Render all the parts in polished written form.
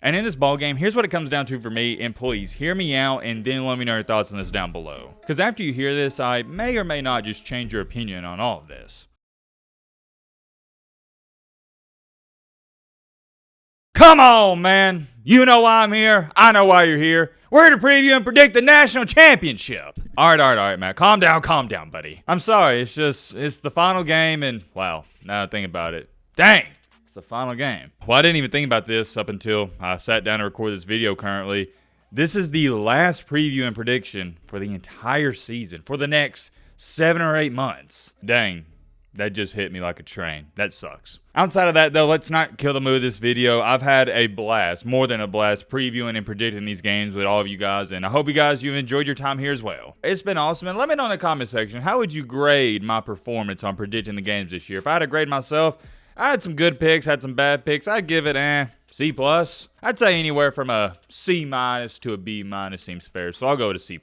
And in this ball game, here's what it comes down to for me, and please hear me out and then let me know your thoughts on this down below. Because after you hear this, I may or may not just change your opinion on all of this. Come on, man. You know why I'm here. I know why you're here. We're here to preview and predict the national championship. All right, Matt. Calm down, buddy. I'm sorry. It's the final game, and wow, now I think about it. Dang, it's the final game. Well, I didn't even think about this up until I sat down to record this video currently. This is the last preview and prediction for the entire season, for the next 7 or 8 months. Dang. That just hit me like a train. That sucks. Outside of that, though, let's not kill the mood of this video. I've had a blast, more than a blast, previewing and predicting these games with all of you guys, and I hope you've enjoyed your time here as well. It's been awesome, and let me know in the comment section, how would you grade my performance on predicting the games this year? If I had to grade myself, I had some good picks, had some bad picks. I'd give it, C+. I'd say anywhere from a C- to a B- seems fair, so I'll go to C+.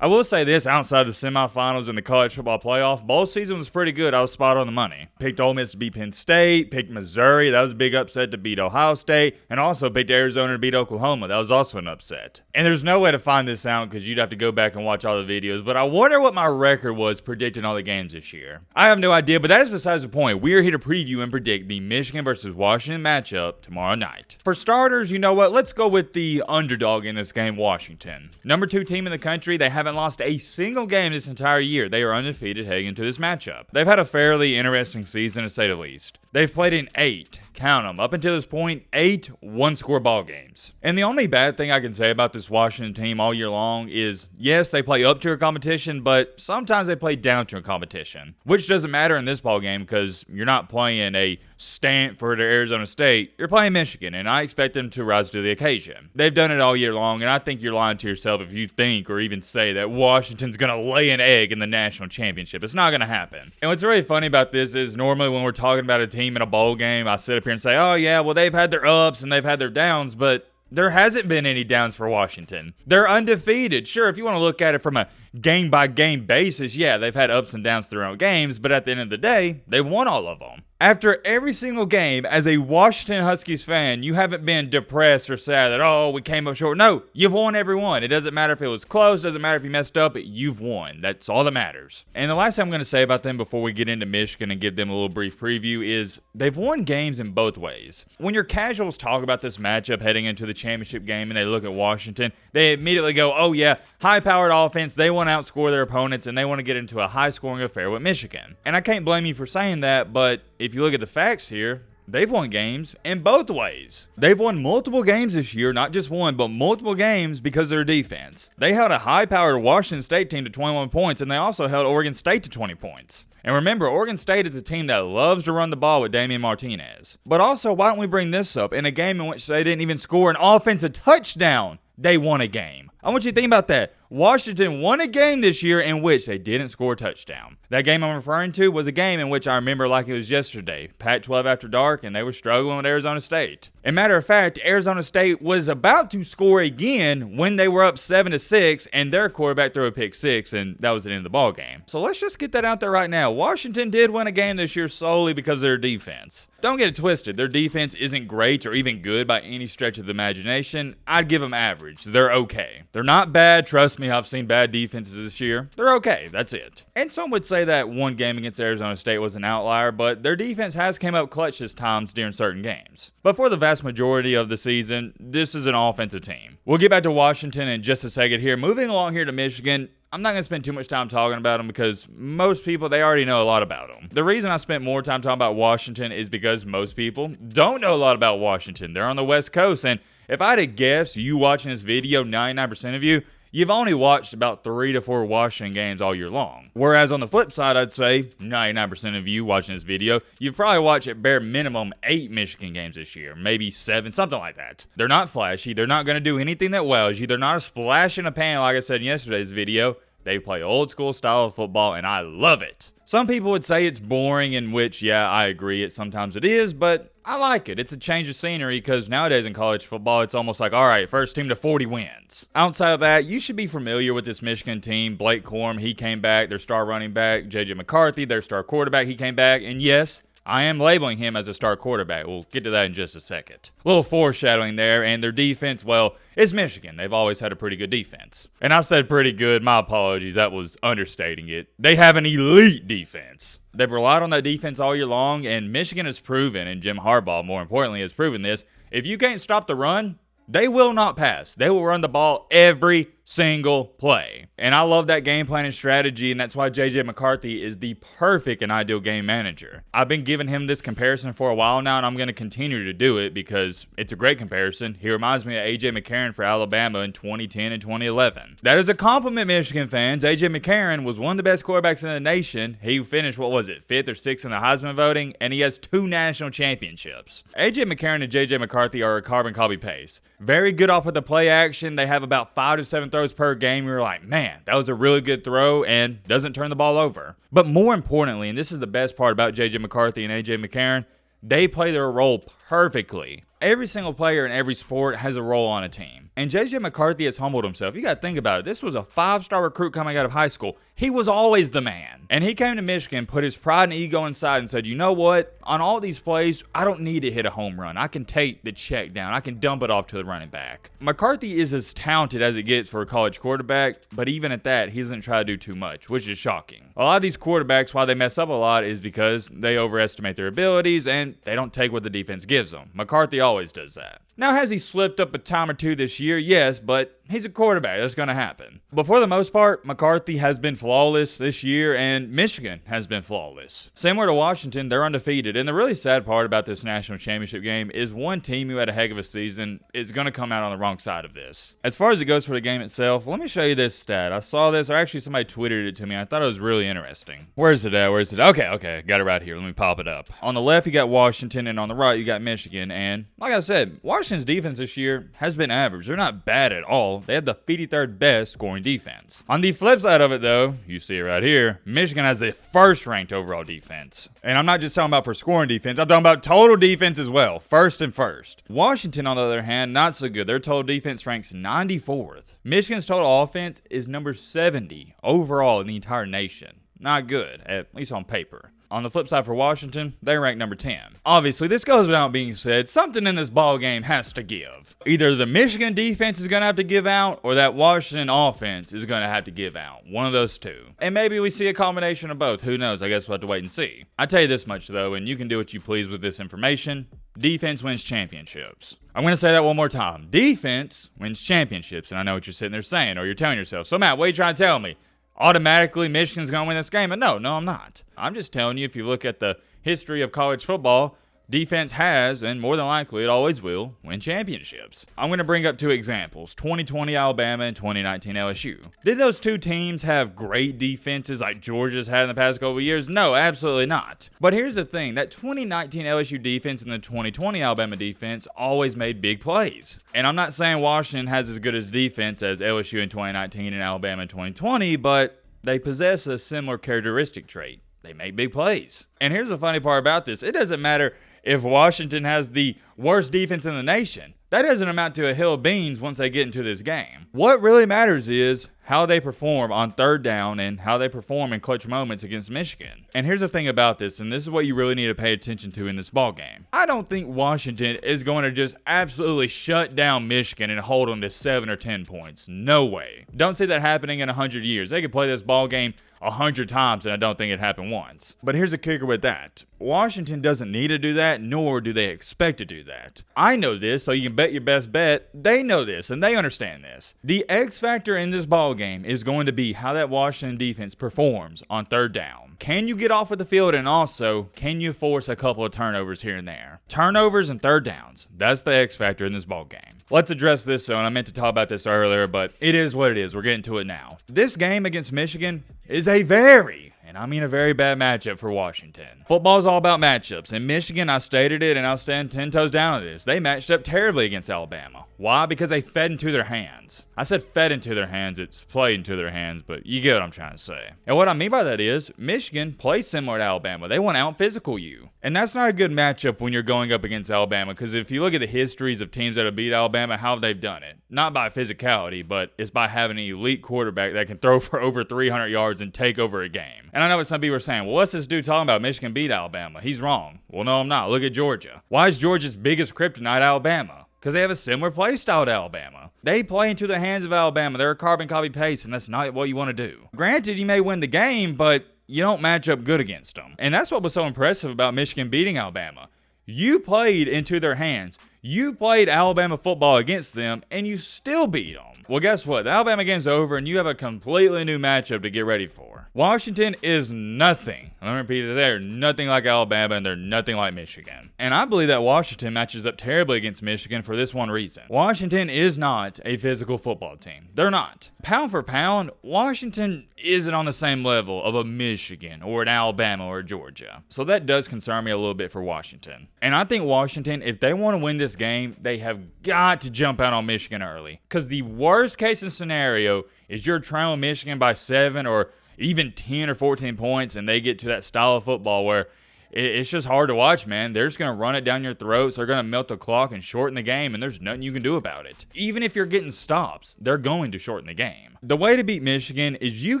I will say this, outside the semifinals and the college football playoff, bowl season was pretty good. I was spot on the money. Picked Ole Miss to beat Penn State, picked Missouri, that was a big upset, to beat Ohio State, and also picked Arizona to beat Oklahoma. That was also an upset. And there's no way to find this out because you'd have to go back and watch all the videos, but I wonder what my record was predicting all the games this year. I have no idea, but that is besides the point. We are here to preview and predict the Michigan versus Washington matchup tomorrow night. For starters, you know what? Let's go with the underdog in this game, Washington. Number 2 team in the country. They haven't lost a single game this entire year. They are undefeated heading into this matchup. They've had a fairly interesting season, to say the least. They've played in 8, count them, up until this point, 8 one-score ball games. And the only bad thing I can say about this Washington team all year long is, yes, they play up to a competition, but sometimes they play down to a competition. Which doesn't matter in this ball game because you're not playing a Stanford or Arizona State. You're playing Michigan, and I expect them to rise to the occasion. They've done it all year long, and I think you're lying to yourself if you think or even say that Washington's going to lay an egg in the national championship. It's not going to happen. And what's really funny about this is normally when we're talking about a team in a bowl game, I sit up here and say, oh yeah, well they've had their ups and they've had their downs, but there hasn't been any downs for Washington. They're undefeated. Sure, if you want to look at it from a game-by-game basis, yeah, they've had ups and downs throughout games, but at the end of the day, they've won all of them. After every single game, as a Washington Huskies fan, you haven't been depressed or sad that, oh, we came up short. No, you've won every one. It doesn't matter if it was close, doesn't matter if you messed up, you've won. That's all that matters. And the last thing I'm going to say about them before we get into Michigan and give them a little brief preview is they've won games in both ways. When your casuals talk about this matchup heading into the championship game and they look at Washington, they immediately go, oh yeah, high-powered offense, they want to outscore their opponents and they want to get into a high-scoring affair with Michigan. And I can't blame you for saying that, but if you look at the facts here, they've won games in both ways. They've won multiple games this year, not just one, but multiple games because of their defense. They held a high-powered Washington State team to 21 points, and they also held Oregon State to 20 points. And remember, Oregon State is a team that loves to run the ball with Damian Martinez. But also, why don't we bring this up? In a game in which they didn't even score an offensive touchdown, they won a game. I want you to think about that. Washington won a game this year in which they didn't score a touchdown. That game I'm referring to was a game in which I remember like it was yesterday. Pac-12 after dark, and they were struggling with Arizona State. And matter of fact, Arizona State was about to score again when they were up 7-6, and their quarterback threw a pick 6, and that was the end of the ball game. So let's just get that out there right now. Washington did win a game this year solely because of their defense. Don't get it twisted. Their defense isn't great or even good by any stretch of the imagination. I'd give them average. They're okay. They're not bad. Trust me, I've seen bad defenses this year. They're okay. That's it. And some would say that one game against Arizona State was an outlier, but their defense has came up clutch this times during certain games. But for the vast majority of the season, this is an offensive team. We'll get back to Washington in just a second here. Moving along here to Michigan, I'm not going to spend too much time talking about them because most people, they already know a lot about them. The reason I spent more time talking about Washington is because most people don't know a lot about Washington. They're on the West Coast, and if I had to guess, you watching this video, 99% of you, you've only watched about 3 to 4 Washington games all year long. Whereas on the flip side, I'd say 99% of you watching this video, you've probably watched at bare minimum 8 Michigan games this year, maybe 7, something like that. They're not flashy. They're not going to do anything that wows you. They're not a splash in a pan like I said in yesterday's video. They play old school style of football, and I love it. Some people would say it's boring, in which, yeah, I agree, sometimes it is, but I like it. It's a change of scenery because nowadays in college football, it's almost like, all right, first team to 40 wins. Outside of that, you should be familiar with this Michigan team. Blake Corum, he came back. Their star running back, J.J. McCarthy, their star quarterback, he came back. And yes, I am labeling him as a star quarterback. We'll get to that in just a second. A little foreshadowing there, and their defense, well, it's Michigan. They've always had a pretty good defense. And I said pretty good. My apologies. That was understating it. They have an elite defense. They've relied on that defense all year long, and Michigan has proven, and Jim Harbaugh, more importantly, has proven this, if you can't stop the run, they will not pass. They will run the ball every single play. And I love that game plan and strategy, and that's why J.J. McCarthy is the perfect and ideal game manager. I've been giving him this comparison for a while now, and I'm going to continue to do it because it's a great comparison. He reminds me of A.J. McCarron for Alabama in 2010 and 2011. That is a compliment, Michigan fans. A.J. McCarron was one of the best quarterbacks in the nation. He finished, 5th or 6th in the Heisman voting, and he has 2 national championships. A.J. McCarron and J.J. McCarthy are a carbon copy paste. Very good off of the play action. They have about 5 to 7 throws per game. You're like, man, that was a really good throw and doesn't turn the ball over. But more importantly, and this is the best part about J.J. McCarthy and A.J. McCarron, they play their role perfectly. Every single player in every sport has a role on a team. And J.J. McCarthy has humbled himself. You got to think about it. This was a 5-star recruit coming out of high school. He was always the man. And he came to Michigan, put his pride and ego inside and said, you know what? On all these plays, I don't need to hit a home run. I can take the check down. I can dump it off to the running back. McCarthy is as talented as it gets for a college quarterback, but even at that, he doesn't try to do too much, which is shocking. A lot of these quarterbacks, why they mess up a lot, is because they overestimate their abilities and they don't take what the defense gives them. McCarthy always does that. Now, has he slipped up a time or two this year? Yes, but he's a quarterback. That's going to happen. But for the most part, McCarthy has been flawless this year, and Michigan has been flawless. Similar to Washington, they're undefeated. And the really sad part about this national championship game is one team who had a heck of a season is going to come out on the wrong side of this. As far as it goes for the game itself, let me show you this stat. I saw this, or actually somebody tweeted it to me. I thought it was really interesting. Where's it at? Okay, got it right here. Let me pop it up. On the left, you got Washington, and on the right, you got Michigan. And like I said, Washington's defense this year has been average. They're not bad at all. They have the 53rd best scoring defense. On the flip side of it, though, you see it right here, Michigan has the 1st ranked overall defense. And I'm not just talking about for scoring defense, I'm talking about total defense as well. 1st and 1st. Washington, on the other hand, not so good. Their total defense ranks 94th. Michigan's total offense is number 70 overall in the entire nation. Not good, at least on paper. On the flip side for Washington, they rank number 10. Obviously, this goes without being said, something in this ball game has to give. Either the Michigan defense is going to have to give out, or that Washington offense is going to have to give out. One of those two. And maybe we see a combination of both. Who knows? I guess we'll have to wait and see. I tell you this much, though, and you can do what you please with this information. Defense wins championships. I'm going to say that one more time. Defense wins championships. And I know what you're sitting there saying, or you're telling yourself. So, Matt, what are you trying to tell me? Automatically Michigan's going to win this game? And no, I'm not. I'm just telling you, if you look at the history of college football, defense has, and more than likely it always will, win championships. I'm going to bring up 2 examples, 2020 Alabama and 2019 LSU. Did those 2 teams have great defenses like Georgia's had in the past couple of years? No, absolutely not. But here's the thing, that 2019 LSU defense and the 2020 Alabama defense always made big plays. And I'm not saying Washington has as good a defense as LSU in 2019 and Alabama in 2020, but they possess a similar characteristic trait. They make big plays. And here's the funny part about this. It doesn't matter if Washington has the worst defense in the nation. That doesn't amount to a hill of beans once they get into this game. What really matters is how they perform on 3rd down and how they perform in clutch moments against Michigan. And here's the thing about this, and this is what you really need to pay attention to in this ball game. I don't think Washington is going to just absolutely shut down Michigan and hold them to 7 or 10 points. No way. Don't see that happening in 100 years. They could play this ball game 100 times, and I don't think it happened once. But here's the kicker with that. Washington doesn't need to do that, nor do they expect to do that. I know this, so you can bet your best bet. They know this, and they understand this. The X factor in this ball game is going to be how that Washington defense performs on 3rd down. Can you get off of the field, and also, can you force a couple of turnovers here and there? Turnovers and 3rd downs. That's the X factor in this ball game. Let's address this, though, and I meant to talk about this earlier, but it is what it is. We're getting to it now. This game against Michigan is a very bad matchup for Washington. Football is all about matchups. In Michigan, I stated it, and I'll stand 10 toes down on this. They matched up terribly against Alabama. Why? Because they fed into their hands. I said fed into their hands. It's played into their hands, but you get what I'm trying to say. And what I mean by that is, Michigan plays similar to Alabama. They want to out-physical you. And that's not a good matchup when you're going up against Alabama, because if you look at the histories of teams that have beat Alabama, how they've done it. Not by physicality, but it's by having an elite quarterback that can throw for over 300 yards and take over a game. And I know what some people are saying. Well, what's this dude talking about? Michigan beat Alabama. He's wrong. Well, no, I'm not. Look at Georgia. Why is Georgia's biggest kryptonite Alabama? Because they have a similar play style to Alabama. They play into the hands of Alabama. They're a carbon copy paste, and that's not what you want to do. Granted, you may win the game, but you don't match up good against them. And that's what was so impressive about Michigan beating Alabama. You played into their hands. You played Alabama football against them, and you still beat them. Well, guess what? The Alabama game's over, and you have a completely new matchup to get ready for. Washington is nothing. Let me repeat it. They're nothing like Alabama, and they're nothing like Michigan. And I believe that Washington matches up terribly against Michigan for this one reason. Washington is not a physical football team. They're not. Pound for pound, Washington isn't on the same level of a Michigan or an Alabama or a Georgia. So that does concern me a little bit for Washington. And I think Washington, if they want to win this game, they have got to jump out on Michigan early. Because the worst case scenario is you're trailing Michigan by 7 or even 10 or 14 points, and they get to that style of football where it's just hard to watch, man. They're just going to run it down your throats. They're going to melt the clock and shorten the game, and there's nothing you can do about it. Even if you're getting stops, they're going to shorten the game. The way to beat Michigan is you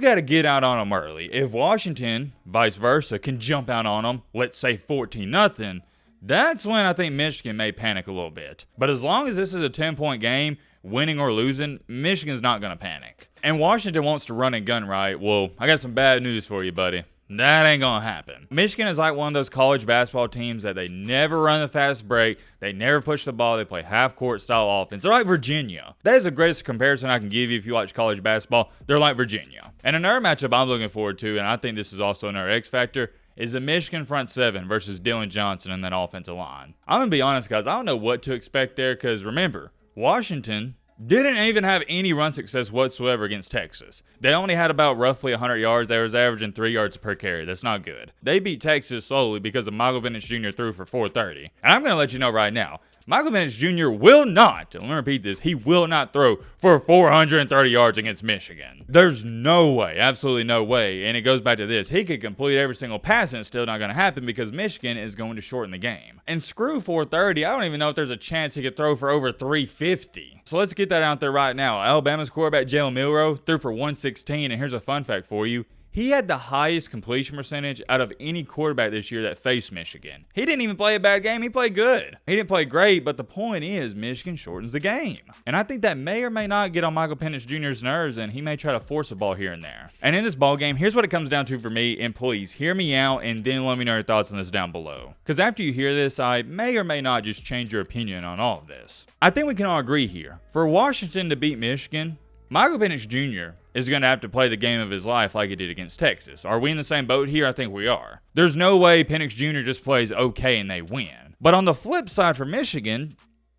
got to get out on them early. If Washington, vice versa, can jump out on them, let's say 14-0, that's when I think Michigan may panic a little bit. But as long as this is a 10-point game, winning or losing, Michigan's not going to panic. And Washington wants to run and gun right. Well, I got some bad news for you, buddy. That ain't going to happen. Michigan is like one of those college basketball teams that they never run the fast break. They never push the ball. They play half-court style offense. They're like Virginia. That is the greatest comparison I can give you if you watch college basketball. They're like Virginia. And another matchup I'm looking forward to, and I think this is also another X factor, is the Michigan front seven versus Dylan Johnson and that offensive line. I'm going to be honest, guys. I don't know what to expect there because, remember, Washington didn't even have any run success whatsoever against Texas. They only had about roughly 100 yards. They was averaging 3 yards per carry. That's not good. They beat Texas solely because of Michael Penix Jr. threw for 430. And I'm going to let you know right now, Michael Penix Jr. will not, let me repeat this, he will not throw for 430 yards against Michigan. There's no way, absolutely no way. And it goes back to this. He could complete every single pass and it's still not going to happen because Michigan is going to shorten the game. And screw 430, I don't even know if there's a chance he could throw for over 350. So let's get that out there right now. Alabama's quarterback Jalen Milroe threw for 116, and here's a fun fact for you. He had the highest completion percentage out of any quarterback this year that faced Michigan. He didn't even play a bad game. He played good. He didn't play great, but the point is Michigan shortens the game. And I think that may or may not get on Michael Penix Jr.'s nerves, and he may try to force a ball here and there. And in this ball game, here's what it comes down to for me, and please hear me out and then let me know your thoughts on this down below. Because after you hear this, I may or may not just change your opinion on all of this. I think we can all agree here. For Washington to beat Michigan, Michael Penix Jr. is going to have to play the game of his life like he did against Texas. Are we in the same boat here? I think we are. There's no way Penix Jr. just plays okay and they win. But on the flip side for Michigan,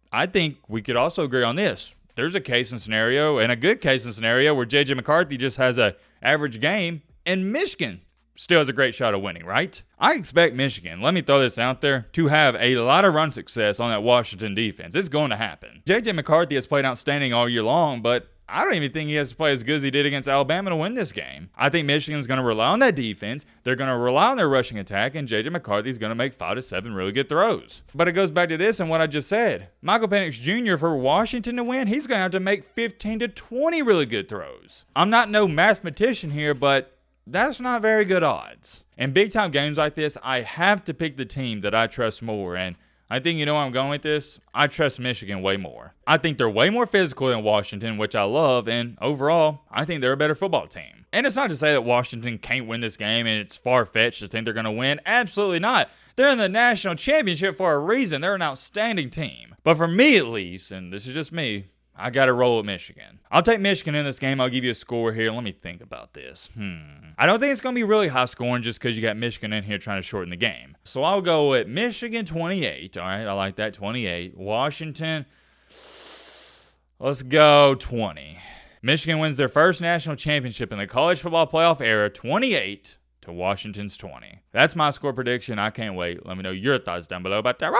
I think we could also agree on this. There's a case and scenario, and a good case and scenario, where J.J. McCarthy just has an average game, and Michigan still has a great shot of winning, right? I expect Michigan, let me throw this out there, to have a lot of run success on that Washington defense. It's going to happen. J.J. McCarthy has played outstanding all year long, but I don't even think he has to play as good as he did against Alabama to win this game. I think Michigan's going to rely on that defense. They're going to rely on their rushing attack, and J.J. McCarthy's going to make 5 to 7 really good throws. But it goes back to this and what I just said. Michael Penix Jr. for Washington to win, he's going to have to make 15 to 20 really good throws. I'm not no mathematician here, but that's not very good odds. In big-time games like this, I have to pick the team that I trust more, and I think you know where I'm going with this. I trust Michigan way more. I think they're way more physical than Washington, which I love, and overall, I think they're a better football team. And it's not to say that Washington can't win this game and it's far-fetched to think they're going to win. Absolutely not. They're in the national championship for a reason. They're an outstanding team. But for me at least, and this is just me, I got to roll with Michigan. I'll take Michigan in this game. I'll give you a score here. Let me think about this. I don't think it's going to be really high scoring just because you got Michigan in here trying to shorten the game. So I'll go with Michigan 28. All right, I like that, 28. Washington, let's go 20. Michigan wins their first national championship in the college football playoff era, 28 to Washington's 20. That's my score prediction. I can't wait. Let me know your thoughts down below about that.